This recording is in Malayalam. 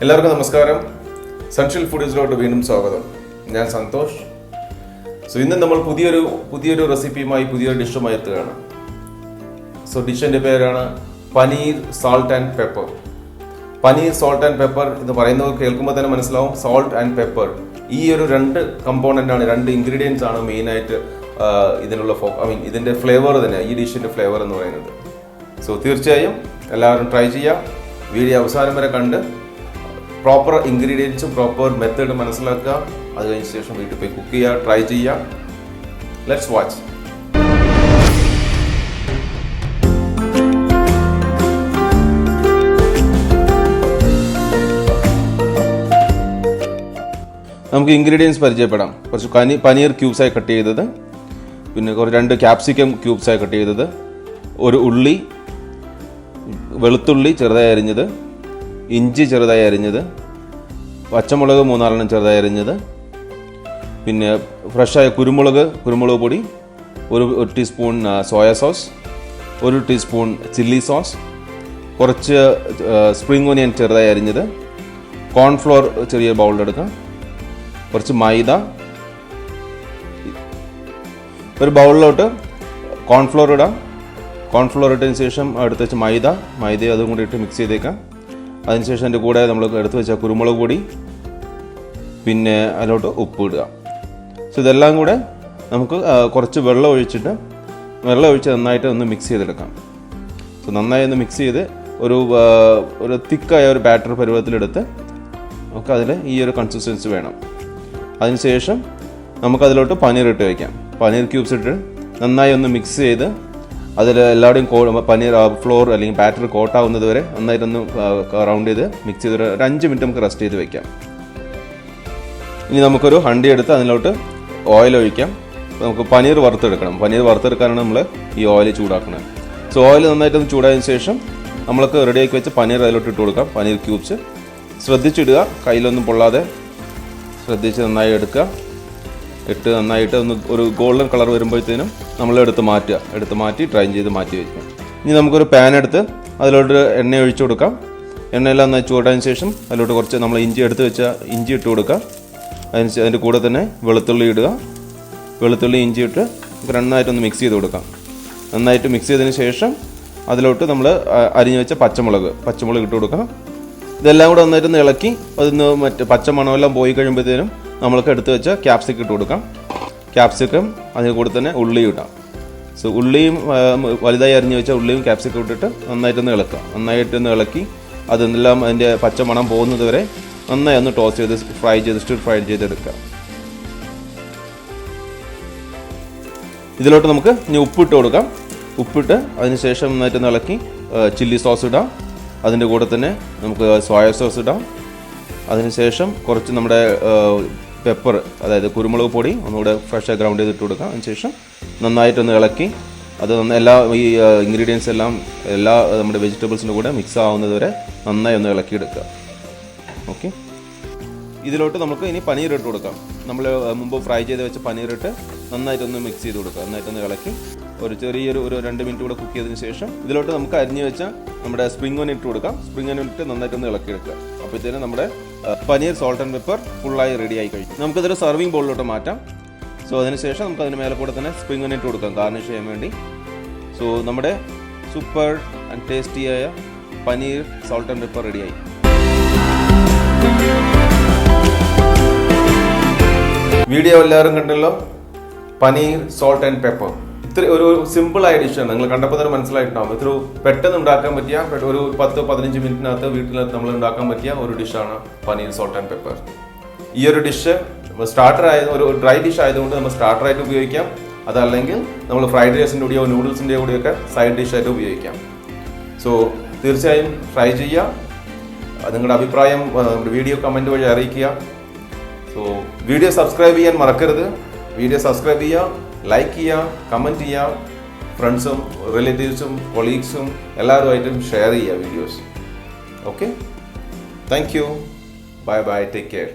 എല്ലാവർക്കും നമസ്കാരം. സൺഷിൽ ഫുഡീസിലോട്ട് വീണ്ടും സ്വാഗതം. ഞാൻ സന്തോഷ്. ഇന്ന് നമ്മൾ പുതിയൊരു റെസിപ്പിയുമായി പുതിയൊരു ഡിഷുമായി എത്തുകയാണ്. ഡിഷിൻ്റെ പേരാണ് paneer salt and pepper. Paneer salt and pepper എന്ന് പറയുന്നത് കേൾക്കുമ്പോൾ തന്നെ മനസ്സിലാവും. സോൾട്ട് ആൻഡ് പെപ്പർ ഈ ഒരു രണ്ട് കമ്പോണൻ്റ് ആണ്, രണ്ട് ഇൻഗ്രീഡിയൻസ് ആണ് മെയിനായിട്ട് ഇതിനുള്ള ഇതിൻ്റെ ഫ്ലേവർ തന്നെ, ഈ ഡിഷിൻ്റെ ഫ്ലേവർ എന്ന് പറയുന്നത്. തീർച്ചയായും എല്ലാവരും ട്രൈ ചെയ്യുക. വീഡിയോ അവസാനം വരെ കണ്ട് പ്രോപ്പർ ഇൻഗ്രീഡിയൻസും പ്രോപ്പർ മെത്തേഡ് മനസ്സിലാക്കുക. അത് കഴിഞ്ഞ ശേഷം വീട്ടിൽ പോയി കുക്ക് ചെയ്യുക, ട്രൈ ചെയ്യുക. Let's watch. നമുക്ക് ഇൻഗ്രീഡിയൻസ് പരിചയപ്പെടാം. കുറച്ച് പനീർ ക്യൂബ്സായി കട്ട് ചെയ്തത്, പിന്നെ 2 ക്യാപ്സിക്കം ക്യൂബ്സായി കട്ട് ചെയ്തത്, ഒരു ഉള്ളി, വെളുത്തുള്ളി ചെറുതായി അരിഞ്ഞത്, ഇഞ്ചി ചെറുതായി അരിഞ്ഞത്, പച്ചമുളക് 3-4 ചെറുതായി അരിഞ്ഞത്, പിന്നെ ഫ്രഷായ കുരുമുളക് പൊടി, ഒരു teaspoon soya sauce, 1 teaspoon chilli sauce, കുറച്ച് സ്പ്രിംഗ് ഓനിയൻ ചെറുതായി അരിഞ്ഞത്, കോൺഫ്ലോർ ചെറിയ ബൗളിലെടുക്കാം, കുറച്ച് മൈദ, ഒരു ബൗളിലോട്ട് കോൺഫ്ലോർ ഇടാം. കോൺഫ്ലോർ ഇട്ടതിന് ശേഷം എടുത്ത് വെച്ച് മൈദ അതും കൂടി ഇട്ട് മിക്സ് ചെയ്തേക്കാം. അതിനുശേഷം അതിൻ്റെ കൂടെ നമ്മൾ എടുത്ത് വെച്ച കുരുമുളക് പൊടി, പിന്നെ അതിലോട്ട് ഉപ്പ് ഇടുക. ഇതെല്ലാം കൂടെ നമുക്ക് കുറച്ച് വെള്ളം ഒഴിച്ച് നന്നായിട്ട് ഒന്ന് മിക്സ് ചെയ്തെടുക്കാം. നന്നായി ഒന്ന് മിക്സ് ചെയ്ത് ഒരു തിക്കായ ഒരു ബാറ്റർ പരുവത്തിലെടുത്ത് നമുക്ക് അതിൽ ഈ ഒരു കൺസിസ്റ്റൻസി വേണം. അതിനുശേഷം നമുക്കതിലോട്ട് പനീർ ഇട്ട് വയ്ക്കാം. പനീർ ക്യൂബ്സ് ഇട്ട് നന്നായി ഒന്ന് മിക്സ് ചെയ്ത് അതിൽ എല്ലാവരുടെയും പനീർ ഫ്ലോർ അല്ലെങ്കിൽ ബാറ്റർ കോട്ടാവുന്നത് വരെ നന്നായിട്ടൊന്ന് റൗണ്ട് ചെയ്ത് മിക്സ് ചെയ്ത് ഒരു 5 മിനിറ്റ് നമുക്ക് റെസ്റ്റ് ചെയ്ത് വെക്കാം. ഇനി നമുക്കൊരു ഹണ്ടി എടുത്ത് അതിലോട്ട് ഓയിൽ ഒഴിക്കാം. നമുക്ക് പനീർ വറുത്തെടുക്കണം. പനീർ വറുത്തെടുക്കാനാണ് നമ്മൾ ഈ ഓയിൽ ചൂടാക്കുന്നത്. ഓയിൽ നന്നായിട്ടൊന്ന് ചൂടായതിനു ശേഷം നമ്മൾക്ക് റെഡിയാക്കി വെച്ച് പനീർ അതിലോട്ട് ഇട്ട് കൊടുക്കാം. പനീർ ക്യൂബ്സ് ശ്രദ്ധിച്ചിടുക, കയ്യിലൊന്നും പൊള്ളാതെ ശ്രദ്ധിച്ച് നന്നായി എടുക്കുക. ഇട്ട് നന്നായിട്ട് ഒരു ഗോൾഡൻ കളർ വരുമ്പോഴത്തേനും നമ്മൾ എടുത്ത് മാറ്റി ഡ്രൈൻ ചെയ്ത് മാറ്റി വയ്ക്കാം. ഇനി നമുക്കൊരു പാൻ എടുത്ത് അതിലോട്ട് എണ്ണ ഒഴിച്ചു കൊടുക്കാം. എണ്ണയെല്ലാം നന്നായി ചൂടായതിനു ശേഷം അതിലോട്ട് കുറച്ച് നമ്മൾ ഇഞ്ചി ഇട്ട് കൊടുക്കുക. അതിൻ്റെ കൂടെ തന്നെ വെളുത്തുള്ളി ഇടുക. ഇഞ്ചി ഇട്ട് നന്നായിട്ടൊന്ന് മിക്സ് ചെയ്ത് കൊടുക്കാം. നന്നായിട്ട് മിക്സ് ചെയ്തതിന് ശേഷം അതിലോട്ട് നമ്മൾ അരിഞ്ഞു വെച്ച പച്ചമുളക് ഇട്ട് കൊടുക്കാം. ഇതെല്ലാം കൂടെ നന്നായിട്ടൊന്ന് ഇളക്കി അതിന് പച്ചമണമെല്ലാം പോയി കഴിയുമ്പോഴത്തേനും നമ്മൾക്ക് എടുത്ത് വെച്ച ക്യാപ്സിക്കം ഇട്ട് കൊടുക്കാം. ക്യാപ്സിക്കം അതിന് കൂടെ തന്നെ ഉള്ളി ഇടാം. ഉള്ളിയും വലുതായി അരിഞ്ഞു വെച്ച ഉള്ളിയും ക്യാപ്സിക്കം ഇട്ടിട്ട് നന്നായിട്ടൊന്ന് ഇളക്കി അതെല്ലാം അതിൻ്റെ പച്ചമണം പോകുന്നത് വരെ നന്നായി ഒന്ന് ടോസ്റ്റ് ചെയ്ത് സ്റ്റിർ ഫ്രൈ ചെയ്തെടുക്കുക. ഇതിലോട്ട് നമുക്ക് ഇനി ഉപ്പിട്ട് കൊടുക്കാം. ഉപ്പിട്ട് അതിന് ശേഷം നന്നായിട്ടൊന്ന് ഇളക്കി ചില്ലി സോസ് ഇടാം. അതിൻ്റെ കൂടെ തന്നെ നമുക്ക് സോയ സോസ് ഇടാം. അതിനുശേഷം കുറച്ച് നമ്മുടെ പെപ്പർ, അതായത് കുരുമുളക് പൊടി ഒന്നുകൂടെ ഫ്രഷ് ഗ്രൗണ്ട് ചെയ്തിട്ട് കൊടുക്കാം. അതിനുശേഷം നന്നായിട്ടൊന്ന് ഇളക്കി അത് ഈ ഇൻഗ്രീഡിയൻസ് എല്ലാം നമ്മുടെ വെജിറ്റബിൾസിൻ്റെ കൂടെ മിക്സ് ആവുന്നത് വരെ നന്നായി ഒന്ന് ഇളക്കിയെടുക്കുക. ഓക്കെ, ഇതിലോട്ട് നമുക്ക് ഇനി പനീർ ഇട്ട് കൊടുക്കാം. നമ്മൾ മുമ്പ് ഫ്രൈ ചെയ്ത് വെച്ച പനീറിട്ട് നന്നായിട്ടൊന്ന് മിക്സ് ചെയ്ത് കൊടുക്കുക. നന്നായിട്ടൊന്ന് ഇളക്കി ഒരു 2 മിനിറ്റ് കൂടെ കുക്ക് ചെയ്തതിന് ശേഷം ഇതിലോട്ട് നമുക്ക് അരിഞ്ഞു വെച്ച നമ്മുടെ സ്പ്രിംഗ് ഓനിയൻ ഇട്ട് കൊടുക്കാം. സ്പ്രിംഗ് ഓനിയൻ ഇട്ട് നന്നായിട്ടൊന്ന് ഇളക്കിയെടുക്കുക. അപ്പോഴത്തേനും നമ്മുടെ പനീർ സോൾട്ട് ആൻഡ് പെപ്പർ ഫുള്ളായി റെഡി ആയി കഴിയും. നമുക്കിതൊരു സർവിങ് ബൗളിലോട്ട് മാറ്റാം. അതിനുശേഷം നമുക്ക് അതിന് മേലെ കൂടെ തന്നെ സ്പ്രിംഗ് ഓനിയൻ ഇട്ട് കൊടുക്കാം ഗാർണിഷ് ചെയ്യാൻ വേണ്ടി. നമ്മുടെ സൂപ്പർ ആൻഡ് ടേസ്റ്റിയായ പനീർ സോൾട്ട് ആൻഡ് പെപ്പർ റെഡിയായി. വീഡിയോ എല്ലാവരും കണ്ടല്ലോ. പനീർ സോൾട്ട് ആൻഡ് പെപ്പർ ഒരു സിമ്പിളായ ഡിഷാണ്. നിങ്ങൾ കണ്ടപ്പോൾ തന്നെ മനസ്സിലായിട്ടുണ്ടാവും. ഇത്ര പെട്ടെന്ന് ഉണ്ടാക്കാൻ പറ്റിയ ഒരു 10-15 മിനിറ്റിനകത്ത് വീട്ടിനകത്ത് നമ്മൾ ഉണ്ടാക്കാൻ പറ്റിയ ഒരു ഡിഷാണ് പനീർ സോൾട്ട് ആൻഡ് പെപ്പർ. ഈ ഒരു ഡിഷ് ഒരു ഡ്രൈ ഡിഷ് ആയതുകൊണ്ട് നമ്മൾ സ്റ്റാർട്ടറായിട്ട് ഉപയോഗിക്കാം. അതല്ലെങ്കിൽ നമ്മൾ ഫ്രൈഡ് റൈസിൻ്റെ കൂടെയോ നൂഡിൽസിൻ്റെ കൂടെയൊക്കെ സൈഡ് ഡിഷായിട്ട് ഉപയോഗിക്കാം. തീർച്ചയായും ട്രൈ ചെയ്യുക. നിങ്ങളുടെ അഭിപ്രായം നമ്മുടെ വീഡിയോ കമൻറ്റ് വഴി അറിയിക്കുക. വീഡിയോ സബ്സ്ക്രൈബ് ചെയ്യാൻ മറക്കരുത്. വീഡിയോ സബ്സ്ക്രൈബ് ചെയ്യുക, ലൈക്ക് ചെയ്യുക, കമൻറ്റ് ചെയ്യുക. ഫ്രണ്ട്സും റിലേറ്റീവ്സും കൊളീഗ്സും എല്ലാവരുമായിട്ടും ഷെയർ ചെയ്യുക videos. Okay, thank you, bye, take care.